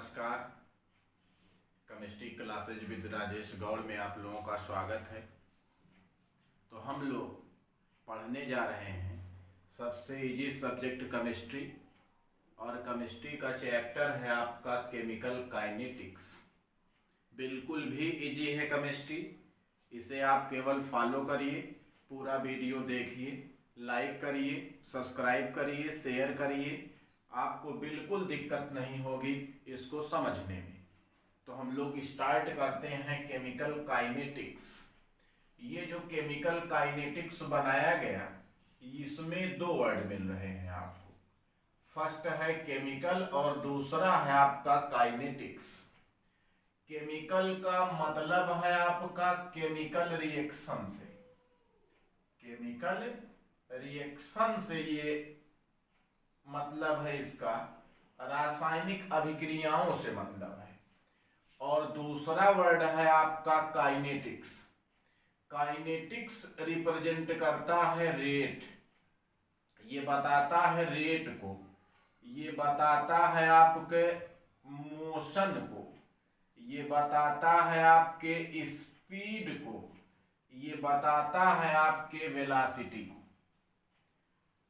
नमस्कार। Chemistry classes with Rajesh Gaur में आप लोगों का स्वागत है। तो हम लोग पढ़ने जा रहे हैं सबसे इजी सब्जेक्ट केमिस्ट्री, और केमिस्ट्री का चैप्टर है आपका केमिकल काइनेटिक्स। बिल्कुल भी इजी है केमिस्ट्री, इसे आप केवल फॉलो करिए, पूरा वीडियो देखिए, लाइक करिए, सब्सक्राइब करिए, शेयर करिए, आपको बिल्कुल दिक्कत नहीं होगी इसको समझने में। तो हम लोग स्टार्ट करते हैं केमिकल काइनेटिक्स। ये जो केमिकल काइनेटिक्स बनाया गया, इसमें दो वर्ड मिल रहे हैं आपको। फर्स्ट है केमिकल और दूसरा है आपका काइनेटिक्स। केमिकल का मतलब है आपका केमिकल रिएक्शन से, केमिकल रिएक्शन से ये मतलब है इसका, रासायनिक अभिक्रियाओं से मतलब है। और दूसरा वर्ड है आपका काइनेटिक्स। काइनेटिक्स रिप्रेजेंट करता है रेट, ये बताता है रेट को, ये बताता है आपके मोशन को, ये बताता है आपके स्पीड को, ये बताता है आपके वेलोसिटी को।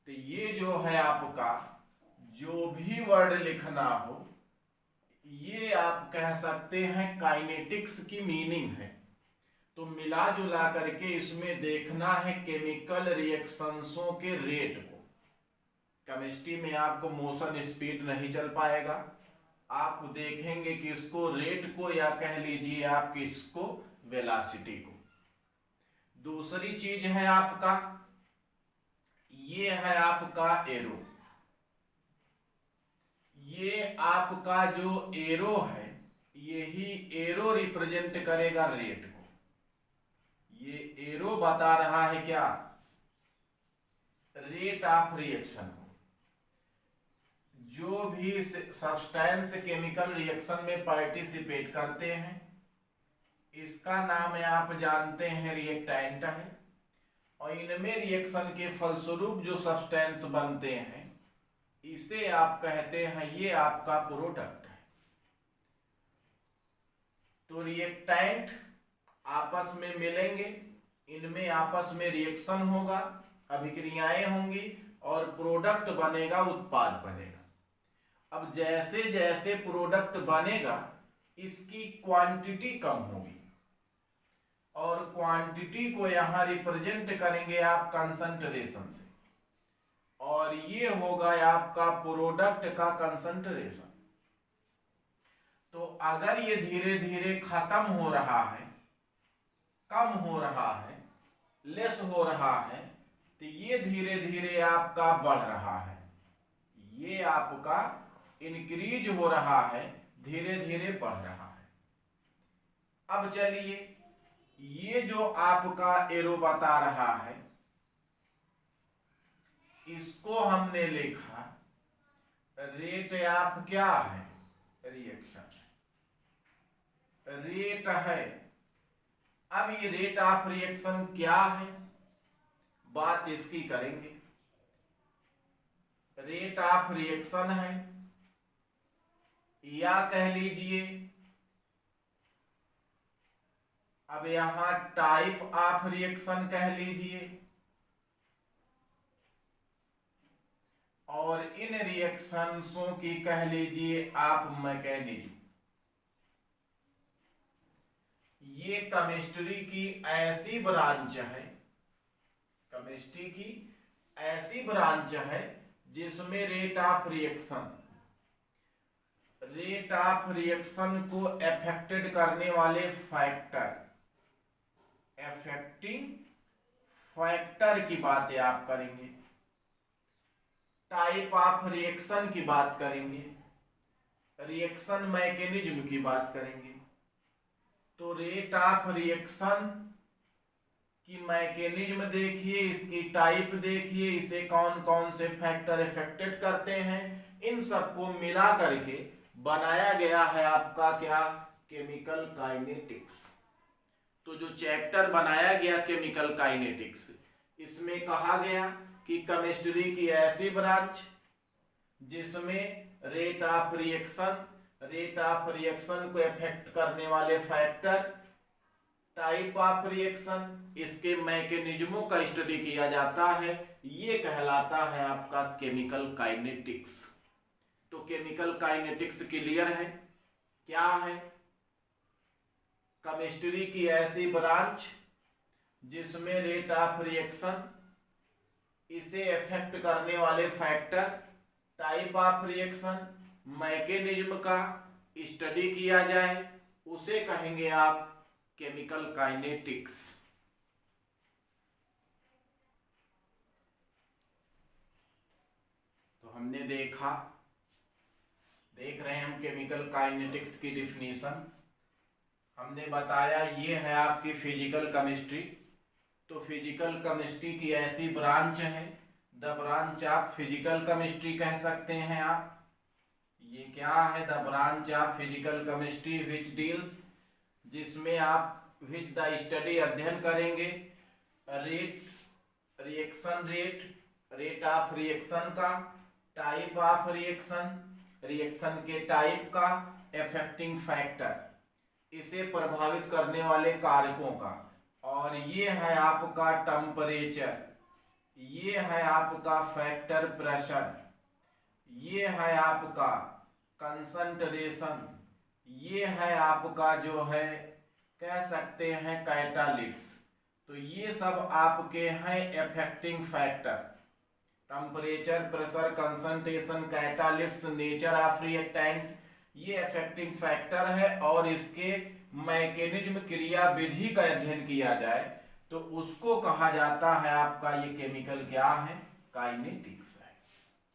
तो ये जो है आपका जो भी वर्ड लिखना हो, ये आप कह सकते हैं काइनेटिक्स की मीनिंग है। तो मिला जुला करके इसमें देखना है केमिकल रिएक्शंसों के रेट को। केमिस्ट्री में आपको मोशन स्पीड नहीं चल पाएगा, आप देखेंगे कि इसको रेट को, या कह लीजिए आप किसको, वेलोसिटी को। दूसरी चीज है आपका, ये है आपका एरो। ये आपका जो एरो है, यही एरो रिप्रेजेंट करेगा रेट को। ये एरो बता रहा है क्या, रेट ऑफ रिएक्शन को। जो भी सब्सटेंस केमिकल रिएक्शन में पार्टिसिपेट करते हैं, इसका नाम है, आप जानते हैं, रिएक्टेंट है। और इनमें रिएक्शन के फलस्वरूप जो सब्सटेंस बनते हैं, इसे आप कहते हैं, ये आपका प्रोडक्ट है। तो रिएक्टेंट आपस में मिलेंगे, इनमें आपस में रिएक्शन होगा, अभिक्रियाएं होंगी और प्रोडक्ट बनेगा, उत्पाद बनेगा। अब जैसे जैसे प्रोडक्ट बनेगा, इसकी क्वांटिटी कम होगी, और क्वांटिटी को यहां रिप्रेजेंट करेंगे आप कंसंट्रेशन से, और ये होगा आपका प्रोडक्ट का कंसंट्रेशन। तो अगर ये धीरे धीरे खत्म हो रहा है, कम हो रहा है, लेस हो रहा है, तो ये धीरे धीरे आपका बढ़ रहा है, ये आपका इंक्रीज हो रहा है, धीरे धीरे बढ़ रहा है। अब चलिए, ये जो आपका एरो बता रहा है, इसको हमने लिखा रेट ऑफ क्या है, रिएक्शन, रेट है। अब ये रेट ऑफ रिएक्शन क्या है, बात इसकी करेंगे। रेट ऑफ रिएक्शन है, या कह लीजिए, अब यहां टाइप ऑफ रिएक्शन कह लीजिए, और इन रिएक्शंसों की कह लीजिए आप मैकेनिज्म। ये केमिस्ट्री की ऐसी ब्रांच है, केमिस्ट्री की ऐसी ब्रांच है जिसमें रेट ऑफ रिएक्शन को अफेक्टेड करने वाले फैक्टर, अफेक्टिंग फैक्टर की बातें आप करेंगे, टाइप ऑफ रिएक्शन की बात करेंगे, रिएक्शन मैकेनिज्म की बात करेंगे। तो रेट ऑफ रिएक्शन की मैकेनिज्म देखिए, इसकी टाइप देखिए, इसे कौन कौन से फैक्टर इफेक्टेड करते हैं, इन सबको मिला करके बनाया गया है आपका क्या, केमिकल काइनेटिक्स। तो जो चैप्टर बनाया गया केमिकल काइनेटिक्स, इसमें कहा गया कि केमिस्ट्री की ऐसी ब्रांच जिसमें rate of reaction rate of reaction को इफेक्ट करने वाले फैक्टर, टाइप ऑफ रिएक्शन, इसके मैकेनिज्मों का स्टडी किया जाता है, ये कहलाता है आपका केमिकल काइनेटिक्स। तो केमिकल काइनेटिक्स क्लियर है क्या है? केमिस्ट्री की ऐसी ब्रांच जिसमें रेट ऑफ रिएक्शन, इसे इफेक्ट करने वाले factor, type of reaction, mechanism का स्टडी किया जाए, उसे कहेंगे आप केमिकल काइनेटिक्स। तो हमने देख रहे हैं हम केमिकल काइनेटिक्स की डिफिनीशन। हमने बताया ये है आपकी फिजिकल केमिस्ट्री। तो फिजिकल केमिस्ट्री की ऐसी ब्रांच है, the branch of physical chemistry कह सकते हैं आप। ये क्या है? The branch of physical chemistry which deals, जिसमें आप विच द स्टडी अध्ययन करेंगे rate, reaction rate, rate of reaction का, टाइप ऑफ रिएक्शन, रिएक्शन के टाइप का, इफेक्टिंग फैक्टर, इसे प्रभावित करने वाले कारकों का, और ये है आपका टेम्परेचर, ये है आपका फैक्टर प्रेशर, ये है आपका कंसंट्रेशन, ये है आपका जो है कह सकते हैं कैटालिटिक्स। तो ये सब आपके हैं affecting factor. Temperature, pressure, concentration, catalytics, nature of reactant, ये इफेक्टिंग फैक्टर है। और इसके मैकेनिज्म, क्रिया विधि का अध्ययन किया जाए तो उसको कहा जाता है आपका ये केमिकल क्या है? काइनेटिक्स है।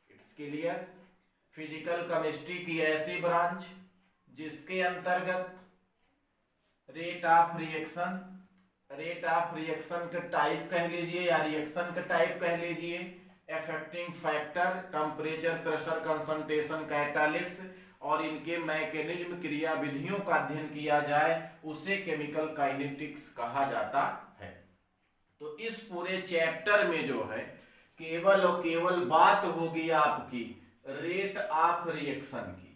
It's clear. फिजिकल केमिस्ट्री की ऐसी ब्रांच जिसके अंतर्गत rate of reaction, rate of reaction का टाइप कह लीजिए या रिएक्शन का टाइप कह लीजिए, affecting factor, temperature, pressure, concentration, catalytics, और इनके मैकेनिज्म, क्रिया विधियों का अध्ययन किया जाए, उसे केमिकल काइनेटिक्स कहा जाता है। तो इस पूरे चैप्टर में जो है केवल और केवल बात होगी आपकी रेट ऑफ रिएक्शन की,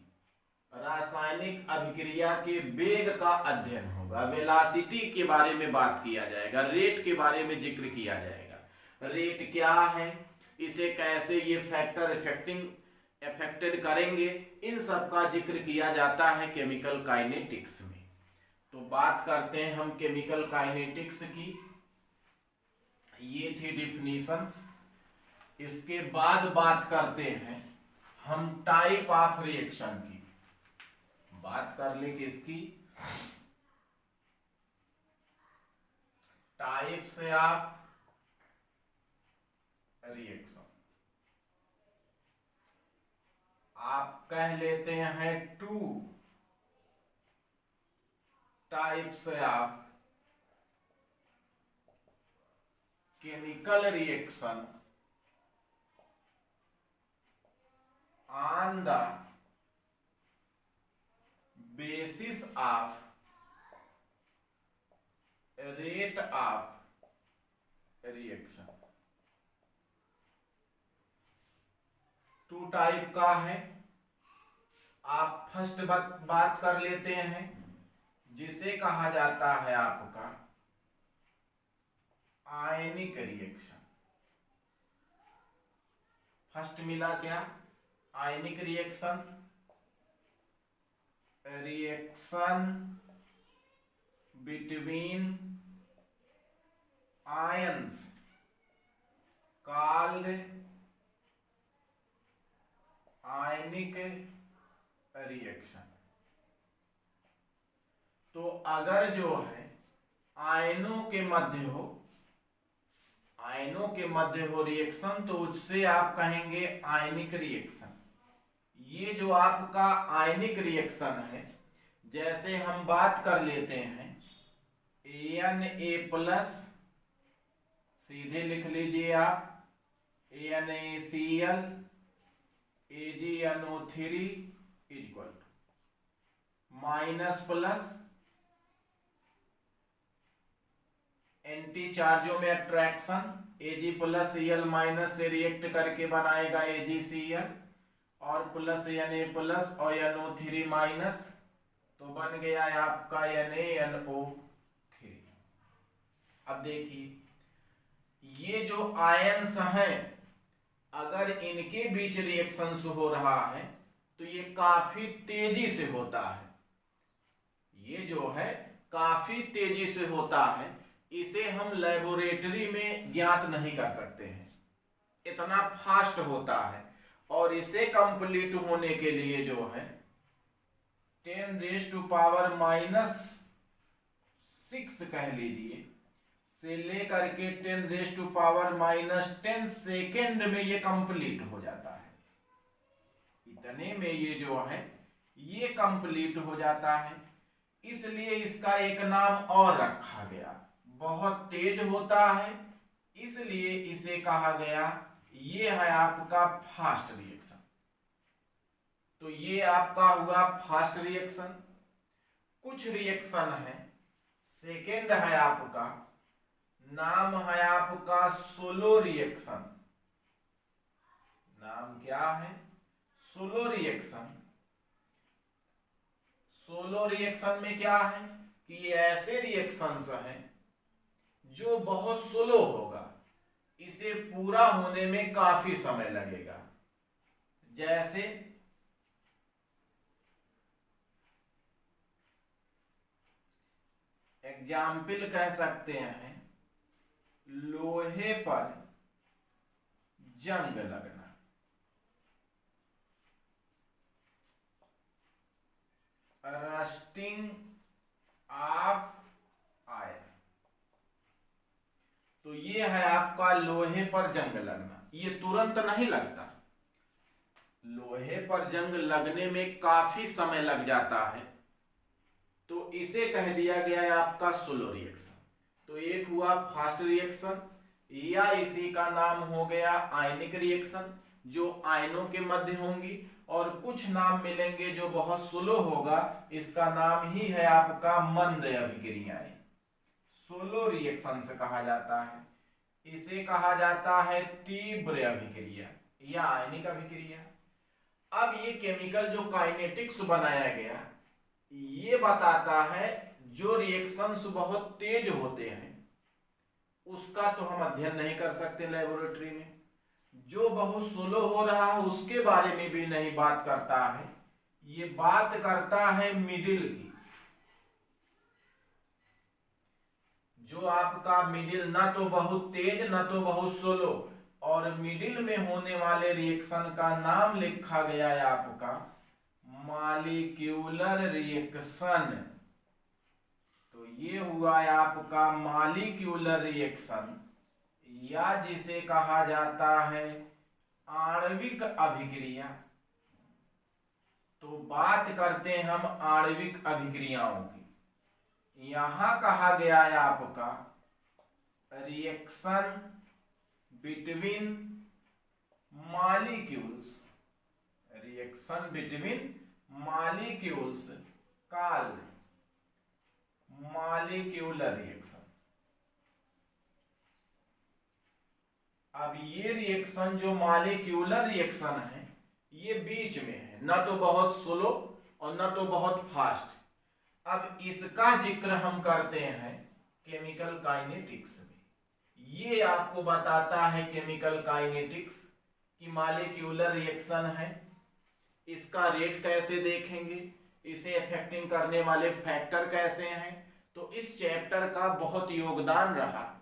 रासायनिक अभिक्रिया के वेग का अध्ययन होगा, वेलोसिटी के बारे में बात किया जाएगा, रेट के बारे में जिक्र किया जाएगा। रेट क्या है, इसे कैसे ये फैक्टर इफेक्टेड करेंगे, इन सब का जिक्र किया जाता है केमिकल काइनेटिक्स में। तो बात करते हैं हम केमिकल काइनेटिक्स की। ये थी डिफिनीशन। इसके बाद बात करते हैं हम टाइप ऑफ रिएक्शन की। बात कर ले किसकी? टाइप से आप रिएक्शन आप कह लेते हैं टू टाइप से आप chemical reaction on the basis of rate of reaction। Two type का है। आप फर्स्ट बात कर लेते हैं जिसे कहा जाता है आपका आयनिक रिएक्शन। फर्स्ट मिला क्या? Ionic reaction, reaction between ions called ionic reaction. तो अगर जो है आयनों के मध्य हो रिएक्शन, तो उससे आप कहेंगे आयनिक रिएक्शन। ये जो आपका आयनिक रिएक्शन है, जैसे हम बात कर लेते हैं Na+, सीधे लिख लीजिए आप NaCl AgNO3 equal minus plus anti चार्जों में अट्रैक्शन, Ag+Cl- से रिएक्ट करके बनाएगा AgCl, और प्लस Na+ और NO3 माइनस, तो बन गया आपका NaNO3। अब देखिए ये जो आयंस हैं अगर इनके बीच रिएक्शंस हो रहा है तो ये काफी तेजी से होता है, ये जो है काफी तेजी से होता है, इसे हम लेबोरेटरी में ज्ञात नहीं कर सकते हैं, इतना फास्ट होता है। और इसे कंप्लीट होने के लिए जो है 10⁻⁻6 कह लीजिए से लेकर के 10⁻⁻10 सेकेंड में ये कंप्लीट हो जाता है, इतने में ये जो है ये कंप्लीट हो जाता है। इसलिए इसका एक नाम और रखा गया, बहुत तेज होता है इसलिए इसे कहा गया, ये है आपका फास्ट रिएक्शन। तो ये आपका हुआ फास्ट रिएक्शन। कुछ रिएक्शन है सेकेंड है आपका, नाम है आपका सोलो रिएक्शन। नाम क्या है? Solo reaction. सोलो रिएक्शन में क्या है कि ये ऐसे रिएक्शंस हैं जो बहुत स्लो होगा, इसे पूरा होने में काफी समय लगेगा। जैसे एग्जाम्पल कह सकते हैं लोहे पर जंग लगना, रस्टिंग ऑफ आयरन। तो ये है आपका लोहे पर जंग लगना, ये तुरंत नहीं लगता, लोहे पर जंग लगने में काफी समय लग जाता है, तो इसे कह दिया गया है आपका स्लो रिएक्शन। तो एक हुआ फास्ट रिएक्शन, या इसी का नाम हो गया आयनिक रिएक्शन जो आयनों के मध्य होंगी, और कुछ नाम मिलेंगे जो बहुत स्लो होगा, इसका नाम ही है आपका मंद अभिक्रियाएं, सोलो रिएक्शन से कहा जाता है। इसे कहा जाता है तीव्र अभिक्रिया या आयनिक अभिक्रिया। अब ये केमिकल जो काइनेटिक्स बनाया गया ये बताता है जो रिएक्शंस बहुत तेज होते हैं उसका तो हम अध्ययन नहीं कर सकते लेबोरेटरी में, जो बहुत स्लो हो रहा है उसके बारे में भी नहीं बात करता है, ये बात करता है मिडिल की, जो आपका मिडिल ना तो बहुत तेज ना तो बहुत स्लो, और मिडिल में होने वाले रिएक्शन का नाम लिखा गया है आपका मॉलिक्यूलर रिएक्शन। तो ये हुआ है आपका मॉलिक्यूलर रिएक्शन, या जिसे कहा जाता है आणविक अभिक्रिया। तो बात करते हैं हम आणविक अभिक्रियाओं की। यहां कहा गया है आपका reaction between molecules, reaction between molecules called molecular reaction. अब ये रिएक्शन जो मॉलिक्यूलर रिएक्शन है ये बीच में है, ना तो बहुत स्लो और ना तो बहुत फास्ट। अब इसका जिक्र हम करते हैं केमिकल काइनेटिक्स में। ये आपको बताता है केमिकल काइनेटिक्स कि मॉलिक्यूलर रिएक्शन है, इसका रेट कैसे देखेंगे, इसे अफेक्टिंग करने वाले फैक्टर कैसे हैं। तो इस चैप्टर का बहुत योगदान रहा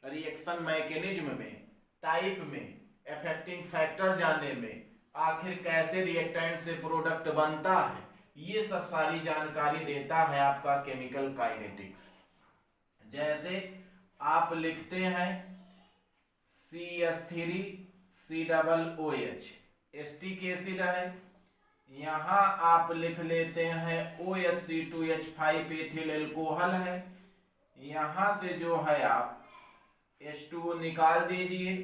रिएक्शन मैकेनिज्म में, टाइप में, अफेक्टिंग फैक्टर जानने में, आखिर कैसे रिएक्टेंट से प्रोडक्ट बनता है, ये सब सारी जानकारी देता है आपका केमिकल काइनेटिक्स। जैसे आप लिखते हैं CH3COOH एस्टिक एसिड है, यहां आप लिख लेते हैं OHC2H5 एथिल एल्कोहल है, यहां से जो है आप H2O निकाल दीजिए,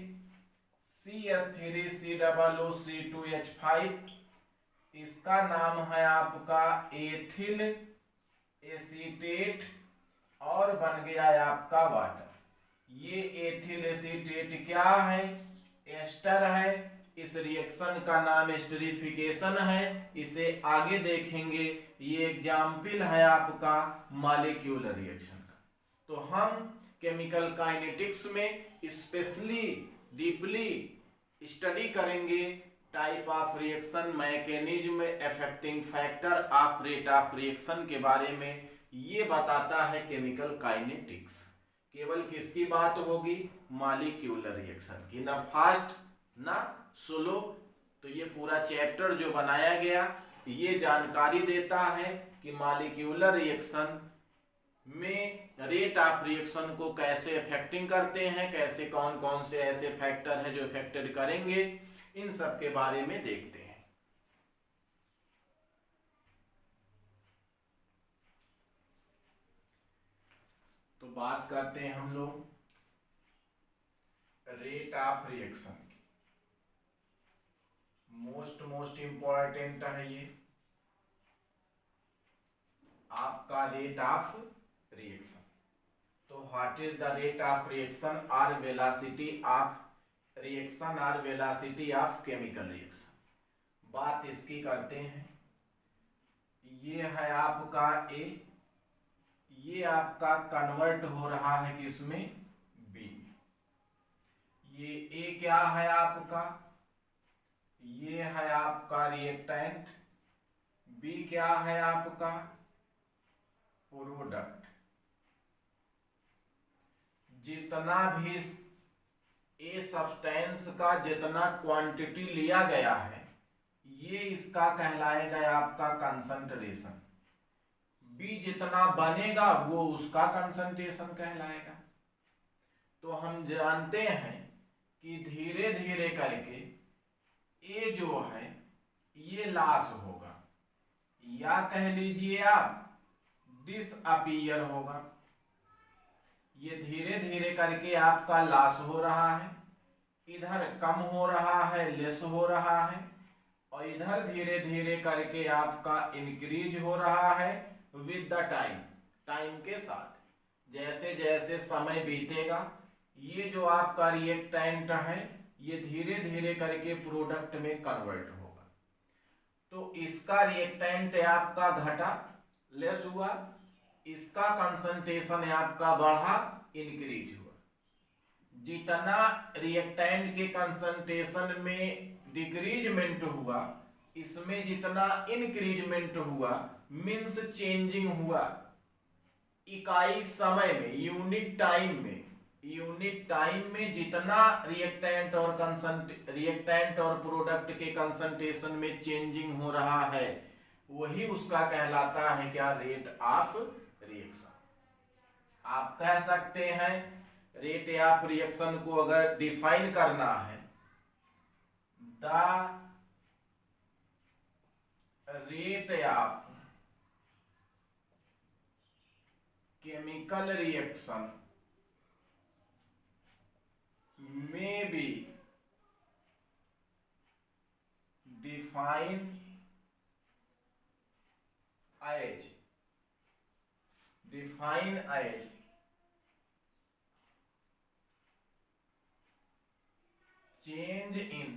CH3COOC2H5, इसका नाम है आपका एथिल एसीटेट और बन गया है आपका वाटर। ये एथिल एसीटेट क्या है? एस्टर है, इस रिएक्शन का नाम एस्टरिफिकेशन है, इसे आगे देखेंगे। ये एग्जाम्पल है आपका मॉलिक्यूलर रिएक्शन का। तो हम केमिकल काइनेटिक्स में स्पेशली डीपली स्टडी करेंगे type of reaction, mechanism, affecting factor of rate of reaction के बारे में। ये बताता है केमिकल काइनेटिक्स। केवल किसकी बात होगी? मॉलिक्यूलर रिएक्शन की, ना फास्ट ना स्लो। तो ये पूरा चैप्टर जो बनाया गया ये जानकारी देता है कि मॉलिक्यूलर रिएक्शन में रेट ऑफ रिएक्शन को कैसे अफेक्टिंग करते हैं, कैसे कौन कौन से ऐसे फैक्टर हैं जो अफेक्टेड करेंगे, इन सब के बारे में देखते हैं। तो बात करते हैं हम लोग रेट ऑफ रिएक्शन की। मोस्ट इंपॉर्टेंट है ये आपका रेट ऑफ रिएक्शन। तो what is the rate of reaction और वेलोसिटी ऑफ रिएक्शन और वेलोसिटी ऑफ केमिकल रिएक्शन। बात इसकी करते हैं। ये है आपका ए, ये आपका कन्वर्ट हो रहा है किसमें? बी। ये ए क्या है आपका? ये है आपका रिएक्टेंट, बी क्या है आपका? प्रोडक्ट। जितना भी ए सब्सटेंस का जितना क्वांटिटी लिया गया है ये इसका कहलाएगा आपका कंसंट्रेशन। बी जितना बनेगा वो उसका कंसंट्रेशन कहलाएगा। तो हम जानते हैं कि धीरे धीरे करके ए जो है ये लॉस होगा, या कह लीजिए आप डिसअपीयर होगा। ये धीरे धीरे करके आपका लॉस हो रहा है, इधर कम हो रहा है, लेस हो रहा है, और इधर धीरे धीरे करके आपका इंक्रीज हो रहा है विद द टाइम, टाइम के साथ। जैसे जैसे समय बीतेगा ये जो आपका रिएक्टेंट है ये धीरे धीरे करके प्रोडक्ट में कन्वर्ट होगा। तो इसका रिएक्टेंट आपका घटा, लेस हुआ, इसका कंसंट्रेशन आपका बढ़ा, इंक्रीज हुआ। जितना रिएक्टेंट के कंसंट्रेशन में डिक्रीजमेंट हुआ इसमें जितना इंक्रीजमेंट हुआ मीन्स चेंजिंग हुआ इकाई समय में, यूनिट टाइम में जितना रिएक्टेंट और प्रोडक्ट के कंसंट्रेशन में चेंजिंग हो रहा है वही उसका कहलाता है क्या? Rate of reaction. आप कह सकते हैं रेट ऑफ रिएक्शन को अगर डिफाइन करना है, the rate of chemical reaction may be defined as change in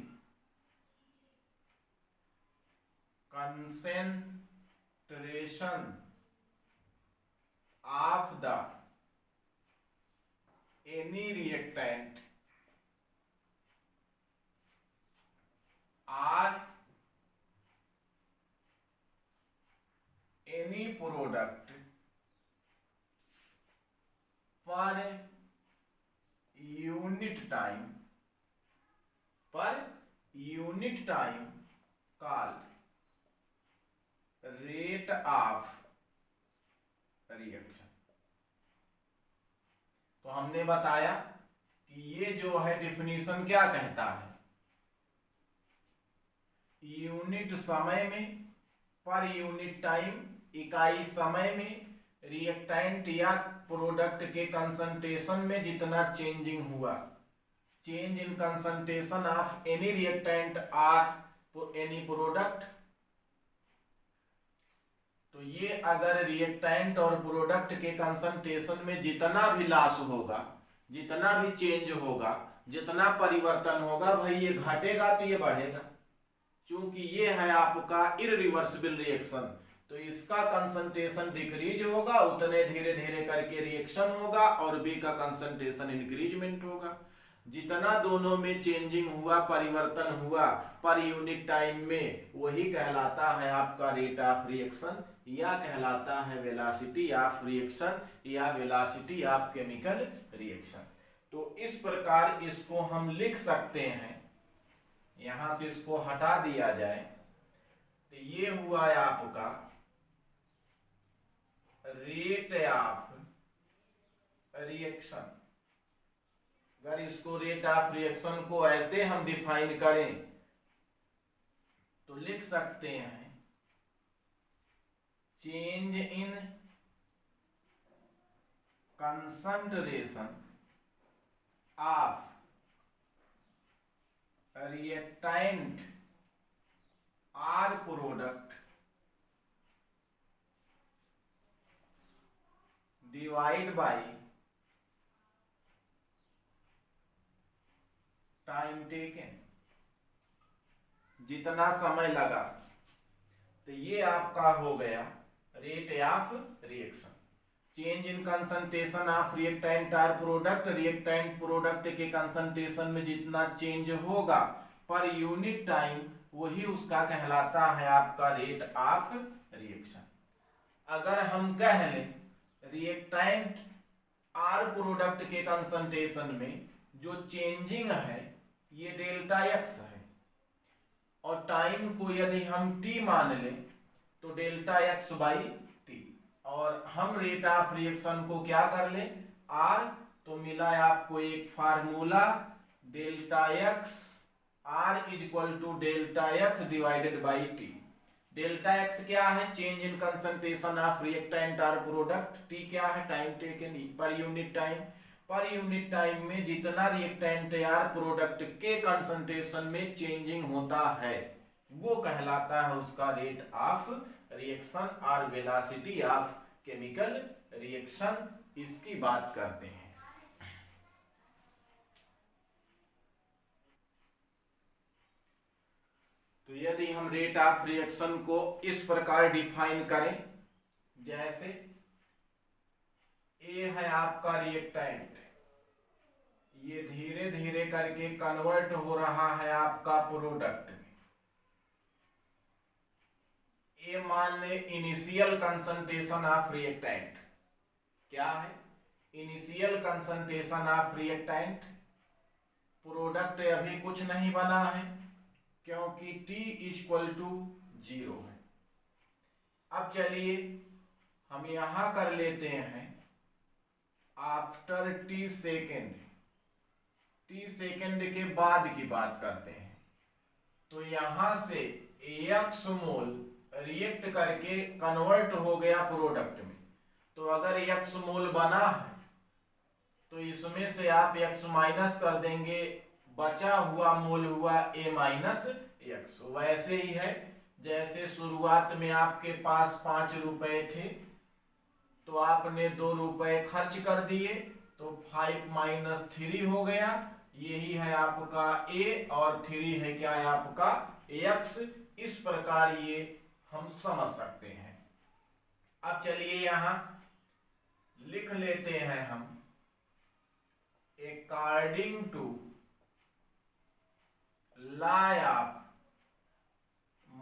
concentration of the any reactant or any product per unit time called rate of reaction। तो हमने बताया कि ये जो है डिफिनीशन क्या कहता है? यूनिट समय में, पर यूनिट टाइम, इकाई समय में रिएक्टेंट या प्रोडक्ट के कंसंट्रेशन में जितना चेंजिंग हुआ, change in concentration of any reactant और एनी प्रोडक्ट। तो ये अगर रिएक्टेंट और प्रोडक्ट के कंसंट्रेशन में जितना भी लॉस होगा, जितना भी चेंज होगा, जितना परिवर्तन होगा भाई ये घटेगा तो ये बढ़ेगा, क्योंकि ये है आपका इररिवर्सिबल रिएक्शन, तो इसका कंसंट्रेशन डिक्रीज होगा, उतने धीरे धीरे करके रिएक्शन होगा और बी का कंसंट्रेशन इंक्रीजमेंट होगा। जितना दोनों में चेंजिंग हुआ, परिवर्तन हुआ पर यूनिट टाइम में, वही कहलाता है आपका रेट ऑफ रिएक्शन, या कहलाता है वेलोसिटी ऑफ रिएक्शन, या वेलोसिटी ऑफ केमिकल रिएक्शन। तो इस प्रकार इसको हम लिख सकते हैं, यहां से इसको हटा दिया जाए तो ये हुआ है आपका रेट ऑफ रिएक्शन। अगर इसको रेट ऑफ रिएक्शन को ऐसे हम डिफाइन करें तो लिख सकते हैं change in concentration of reactant or product divide by time taken, जितना समय लगा। तो ये आपका हो गया rate of reaction. Change in concentration of reactant or product, reactant product के कंसंट्रेशन में जितना चेंज होगा पर यूनिट टाइम, वही उसका कहलाता है आपका रेट ऑफ रिएक्शन। अगर हम कह लें रिएक्टेंट आर प्रोडक्ट के कंसंट्रेशन में जो चेंजिंग है ये डेल्टा एक्स है, और टाइम को यदि हम टी मान लें तो डेल्टा एक्स बाई टी, और हम रेट ऑफ रिएक्शन को क्या कर ले आर, तो मिला है आपको एक formula delta X R is equal to delta X divided by T. Delta X क्या है, change in concentration of reactant or product, T क्या है, time taken per unit time. Per unit time में जितना रिएक्टेंट आर प्रोडक्ट के concentration में changing होता है वो कहलाता है उसका रेट ऑफ रिएक्शन और वेलोसिटी ऑफ केमिकल रिएक्शन, इसकी बात करते हैं। तो यदि हम रेट ऑफ रिएक्शन को इस प्रकार डिफाइन करें, जैसे ए है आपका रिएक्टेंट, ये धीरे धीरे करके कन्वर्ट हो रहा है आपका प्रोडक्ट में। ए मान ले इनिशियल कंसंट्रेशन ऑफ रिएक्टेंट, क्या है initial concentration of reactant, product अभी कुछ नहीं बना है क्योंकि T इक्वल टू 0 है। अब चलिए हम यहां कर लेते हैं after T second, T second के बाद की बात करते हैं। तो यहां से x मोल रिएक्ट करके कन्वर्ट हो गया प्रोडक्ट में, तो अगर x मोल बना है तो इसमें से आप x माइनस कर देंगे, बचा हुआ मोल हुआ a माइनस एक्स। वैसे ही है जैसे शुरुआत में आपके पास 5 रुपए थे तो आपने 2 रुपए खर्च कर दिए, तो 5 माइनस 3 हो गया, यही है आपका a और 3 है क्या है आपका x। इस प्रकार ये हम समझ सकते हैं। अब चलिए यहां लिख लेते हैं हम according to law of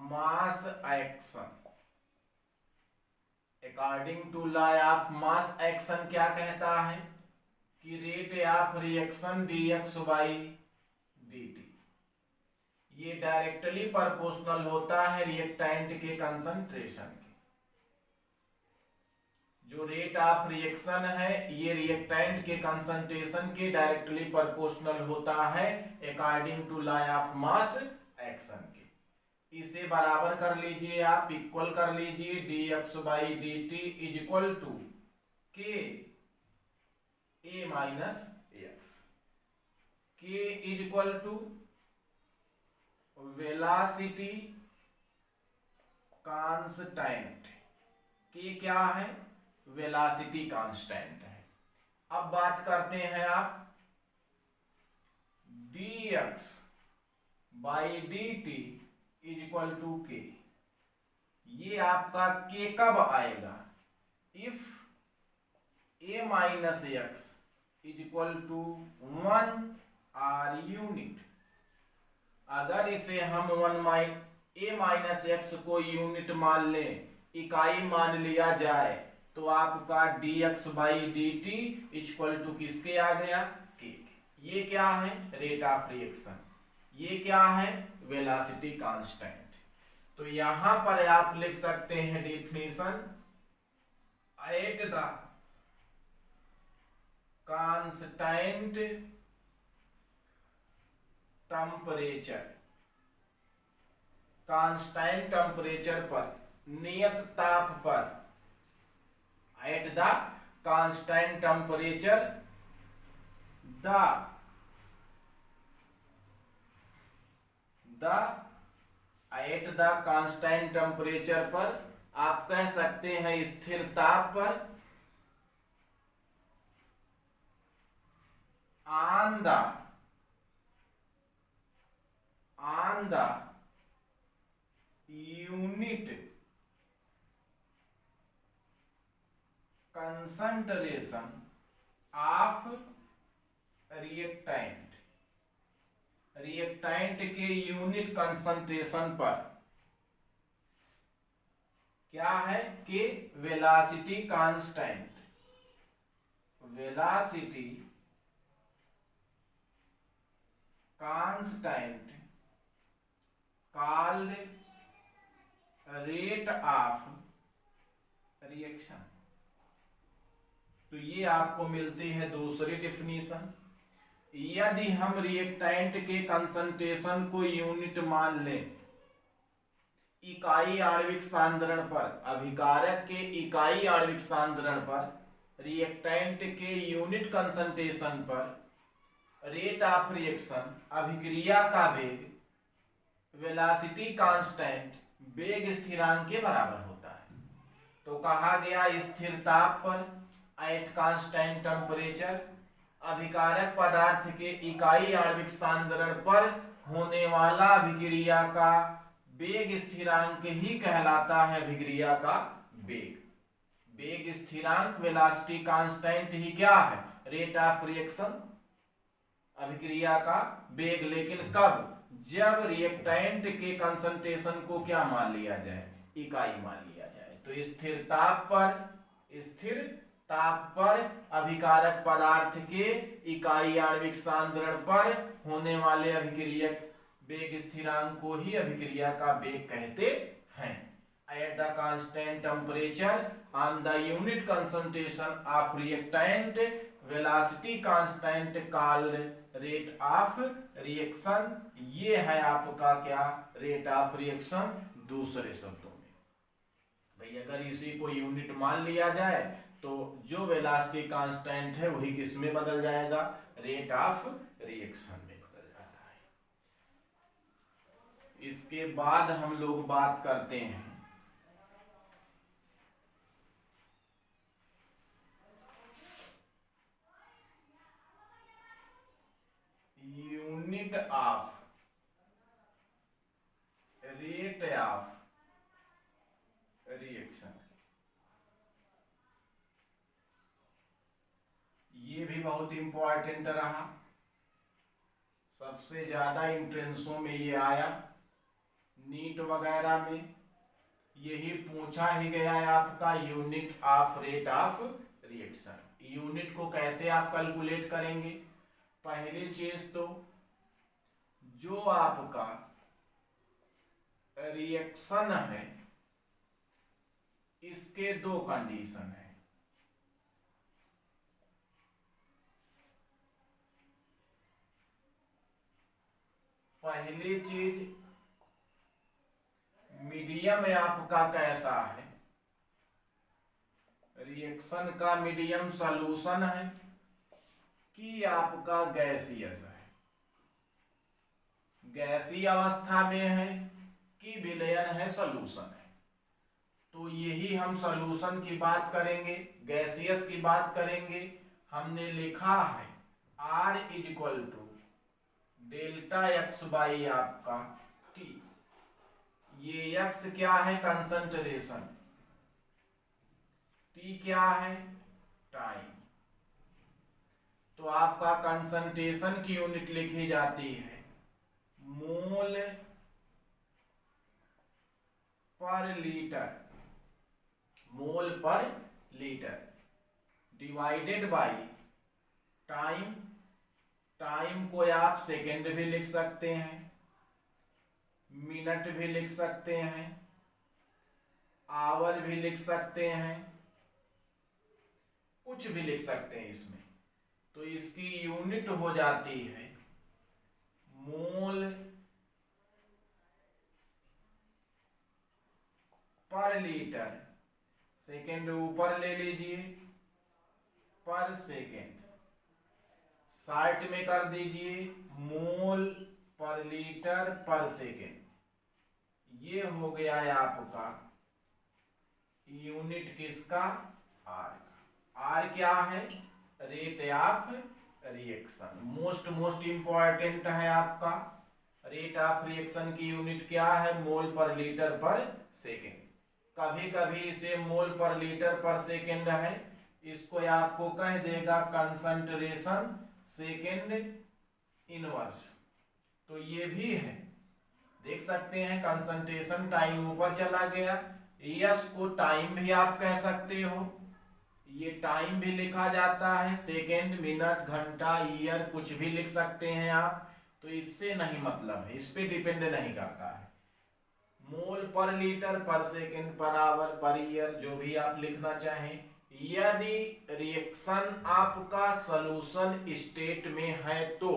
mass action. According to law of mass action क्या कहता है कि rate of reaction dx by dt ये डायरेक्टली प्रोपोर्शनल होता है रिएक्टेंट के कंसंट्रेशन के। जो रेट ऑफ रिएक्शन है ये रिएक्टेंट के कंसंट्रेशन के डायरेक्टली प्रोपोर्शनल होता है according to law of mass action के। इसे बराबर कर लीजिए, आप इक्वल कर लीजिए dx by dt is equal to k a minus X. k is equal to velocity constant, k क्या है वेलोसिटी कांस्टेंट है। अब बात करते हैं आप dx by dt is equal to K. ये आपका के कब आएगा? If a minus X is equal to 1 or unit. अगर इसे हम a माइनस एक्स को यूनिट मान लें, इकाई मान लिया जाए, तो आपका dx by D T equal to किसके आ गया? के। ये क्या है? Rate of reaction. ये क्या है? Velocity constant. तो यहां पर आप लिख सकते हैं definition, at the constant temperature, constant temperature पर, नियत ताप पर, at the constant temperature at the constant temperature पर, आप कह सकते हैं स्थिर ताप पर, on the unit concentration of reactant, reactant के यूनिट कंसंट्रेशन पर क्या है? कि velocity constant, velocity constant called rate of reaction. तो ये आपको मिलती है दूसरी डेफिनेशन। यदि हम रिएक्टेंट के कंसंट्रेशन को यूनिट मान लें, इकाई आणविक सांद्रण पर, अभिकारक के इकाई आणविक सांद्रण पर, रिएक्टेंट के यूनिट कंसंट्रेशन पर, रेट ऑफ रिएक्शन, अभिक्रिया का वेग, वेलोसिटी कांस्टेंट, वेग स्थिरांक के बराबर होता है। तो कहा गया स्थिर ताप पर, एट कांस्टेंट टेम्परेचर, अभिकारक पदार्थ के इकाई आणविक सांद्रण पर होने वाला अभिक्रिया का वेग स्थिरांक ही कहलाता है अभिक्रिया का वेग। वेग स्थिरांक, वेलोसिटी कांस्टेंट ही क्या है? रेट ऑफ रिएक्शन, अभिक्रिया का वेग। लेकिन कब? जब रिएक्टेंट के कंसंट्रेशन को क्या मान लिया जाए? इकाई मान लिया जाए। तो स्थिर ताप पर अभिकारक पदार्थ के इकाई आणविक सांद्रण पर होने वाले अभिक्रियक वेग स्थिरांक को ही अभिक्रिया का वेग कहते हैं। At the constant temperature on the unit concentration of reactant, velocity constant called rate of reaction. ये है आपका क्या? Rate of reaction. दूसरे शब्दों में भाई, अगर इसी को यूनिट मान लिया जाए तो जो वेलोसिटी कांस्टेंट है वही किस में बदल जाएगा? रेट ऑफ रिएक्शन में बदल जाता है। इसके बाद हम लोग बात करते हैं unit of rate of reaction. ये भी बहुत इंपॉर्टेंट रहा, सबसे ज्यादा इंट्रेंसों में ये आया, नीट वगैरह में यही पूछा ही गया है आपका, unit of rate of reaction. Unit को कैसे आप कैलकुलेट करेंगे? पहली चीज तो जो आपका रिएक्शन है इसके दो कंडीशन है। पहली चीज, मीडियम आपका कैसा है? रिएक्शन का मीडियम सॉल्यूशन है कि आपका गैसियस है? गैसीय अवस्था में है कि विलयन है, सॉल्यूशन है? तो यही हम सॉल्यूशन की बात करेंगे, गैसियस की बात करेंगे। हमने लिखा है R is equal to delta X by आपका टी। ये एक्स क्या है? कंसंट्रेशन। टी क्या है? टाइम। तो आपका कंसंट्रेशन की यूनिट लिखी जाती है मोल पर लीटर, मोल पर litre divided by time. Time को आप सेकेंड भी लिख सकते हैं, मिनट भी लिख सकते हैं, आवर भी लिख सकते हैं, कुछ भी लिख सकते हैं इसमें। तो इसकी यूनिट हो जाती है मोल पर लीटर। सेकेंड ऊपर ले लीजिए, पर सेकेंड साइड में कर दीजिए मोल पर लीटर पर सेकेंड। ये हो गया है आपका यूनिट किसका? आर का। आर क्या है? Rate of reaction. Most important है आपका। रेट ऑफ रिएक्शन की यूनिट क्या है? मोल पर लीटर पर सेकेंड। कभी कभी इसे मोल पर लीटर पर सेकेंड है, इसको आपको कह देगा कंसंट्रेशन सेकेंड इनवर्स। तो ये भी है, देख सकते हैं कंसंट्रेशन टाइम ऊपर चला गया। यस को टाइम भी आप कह सकते हो, ये टाइम भी लिखा जाता है, सेकेंड, मिनट, घंटा, ईयर कुछ भी लिख सकते हैं आप। तो इससे नहीं मतलब है, इस पे डिपेंड नहीं करता है। मोल पर लीटर पर second per hour per year जो भी आप लिखना चाहें। यदि रिएक्शन आपका सॉल्यूशन स्टेट में है तो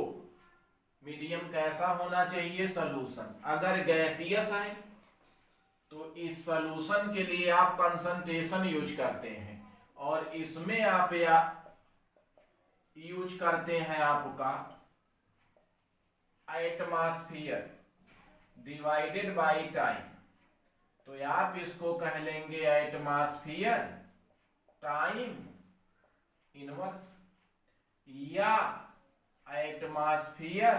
मीडियम कैसा होना चाहिए? सॉल्यूशन। अगर गैसियस है तो इस सॉल्यूशन के लिए आप कंसंट्रेशन यूज करते हैं, और इसमें आप यूज करते हैं आपका एटमॉस्फेयर डिवाइडेड बाय टाइम। तो आप इसको कह लेंगे एटमॉस्फेयर टाइम इनवर्स, या एटमॉस्फेयर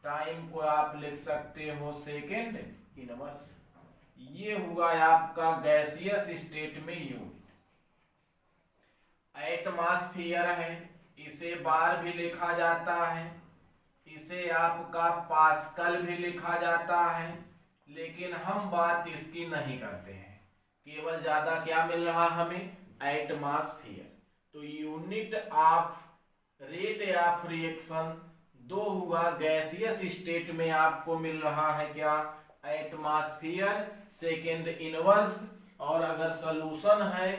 टाइम को आप लिख सकते हो सेकेंड इनवर्स। ये हुआ आपका गैसियस स्टेट में यूनिट। एटमॉस्फेयर है, इसे बार भी लिखा जाता है, इसे आपका पास्कल भी लिखा जाता है, लेकिन हम बात इसकी नहीं करते हैं। केवल ज्यादा क्या मिल रहा हमें? एटमॉस्फेयर। तो unit of rate of reaction दो हुआ। गैसियस स्टेट में आपको मिल रहा है क्या? एटमॉस्फेयर सेकेंड इनवर्स, और अगर सॉल्यूशन है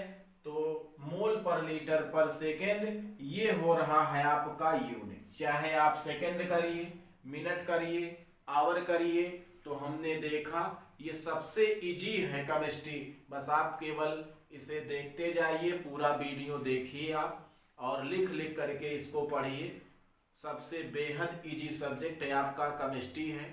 तो मोल पर लीटर पर सेकेंड। ये हो रहा है आपका यूनिट। चाहे आप सेकेंड करिए, मिनट करिए, आवर करिए। तो हमने देखा ये सबसे इजी है केमिस्ट्री, बस आप केवल इसे देखते जाइए, पूरा वीडियो देखिए आप, और लिख लिख करके इसको पढ़िए। सबसे बेहद इजी सब्जेक्ट है आपका केमिस्ट्री है।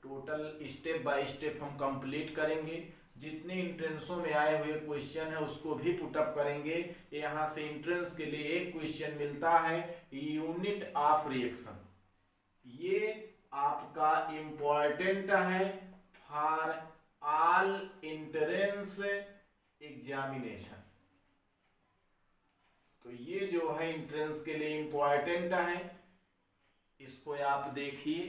टोटल स्टेप बाय स्टेप हम कंप्लीट करेंगे। जितने इंट्रेंसों में आए हुए क्वेश्चन है उसको भी पुटअप करेंगे। यहाँ से इंट्रेंस के लिए एक क्वेश्चन मिलता है यूनिट ऑफ रिएक्शन। ये आपका इम्पोर्टेंट है फॉर ऑल इंट्रेंस एग्जामिनेशन। तो ये जो है इंट्रेंस के लिए इम्पोर्टेंट है, इसको आप देखिए।